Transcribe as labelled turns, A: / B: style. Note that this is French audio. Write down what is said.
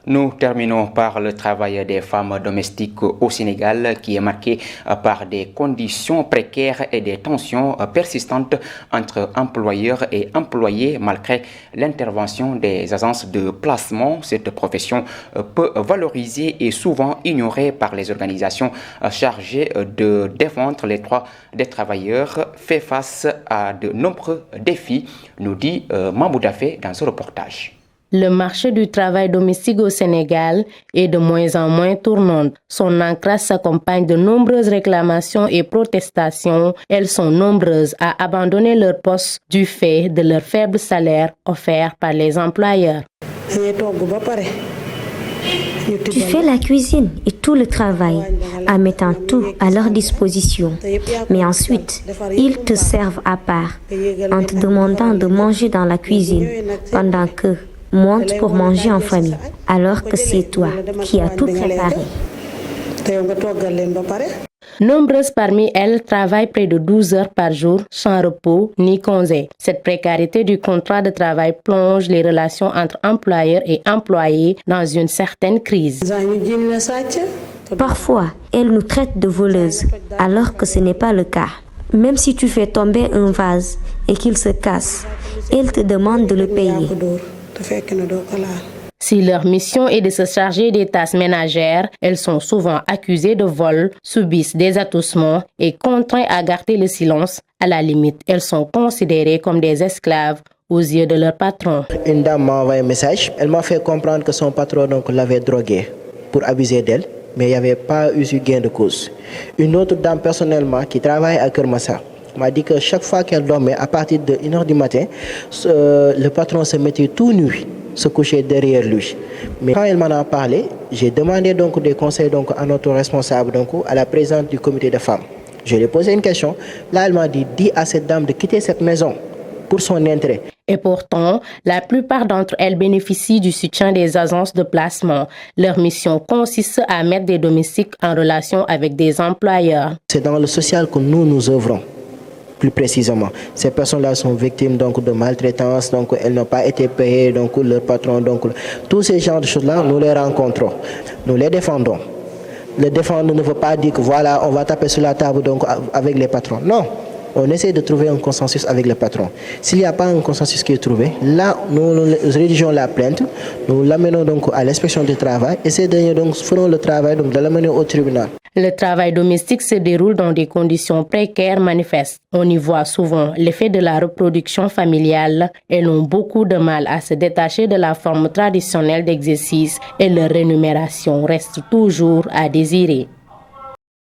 A: Nous terminons par le travail des femmes domestiques au Sénégal qui est marqué par des conditions précaires et des tensions persistantes entre employeurs et employés malgré l'intervention des agences de placement. Cette profession peu valorisée et souvent ignorée par les organisations chargées de défendre les droits des travailleurs fait face à de nombreux défis, nous dit Mahmoud Afé dans ce reportage.
B: Le marché du travail domestique au Sénégal est de moins en moins tournant. Son ancrage s'accompagne de nombreuses réclamations et protestations. Elles sont nombreuses à abandonner leur poste du fait de leur faible salaire offert par les employeurs.
C: Tu fais la cuisine et tout le travail en mettant tout à leur disposition. Mais ensuite, ils te servent à part en te demandant de manger dans la cuisine pendant que monte pour manger en famille, alors que c'est toi qui as tout préparé.
B: Nombreuses parmi elles travaillent près de 12 heures par jour, sans repos ni congé. Cette précarité du contrat de travail plonge les relations entre employeurs et employés dans une certaine crise.
C: Parfois, elles nous traitent de voleuses, alors que ce n'est pas le cas. Même si tu fais tomber un vase et qu'il se casse, elles te demandent de le payer.
B: Si leur mission est de se charger des tâches ménagères, elles sont souvent accusées de vol, subissent des atoussements et contraintes à garder le silence. À la limite, elles sont considérées comme des esclaves aux yeux de leur patron.
D: Une dame m'a envoyé un message. Elle m'a fait comprendre que son patron l'avait droguée pour abuser d'elle, mais il n'y avait pas eu gain de cause. Une autre dame personnellement qui travaille à Kermassa m'a dit que chaque fois qu'elle dormait, à partir de 1h du matin, le patron se mettait tout nu, se couchait derrière lui. Mais quand elle m'en a parlé, j'ai demandé des conseils à notre responsable, à la présidente du comité de femmes. Je lui ai posé une question. Là, elle m'a dit, dis à cette dame de quitter cette maison pour son intérêt.
B: Et pourtant, la plupart d'entre elles bénéficient du soutien des agences de placement. Leur mission consiste à mettre des domestiques en relation avec des employeurs.
D: C'est dans le social que nous œuvrons. Plus précisément, ces personnes-là sont victimes de maltraitance, elles n'ont pas été payées, leur patron, tous ces genres de choses-là, nous les rencontrons, nous les défendons. Le défendre ne veut pas dire que voilà, on va taper sur la table avec les patrons. Non, on essaie de trouver un consensus avec les patrons. S'il n'y a pas un consensus qui est trouvé, là, nous rédigeons la plainte, nous l'amenons à l'inspection du travail et ces derniers feront le travail de l'amener au tribunal.
B: Le travail domestique se déroule dans des conditions précaires manifestes. On y voit souvent l'effet de la reproduction familiale. Elles ont beaucoup de mal à se détacher de la forme traditionnelle d'exercice et leur rémunération reste toujours à désirer.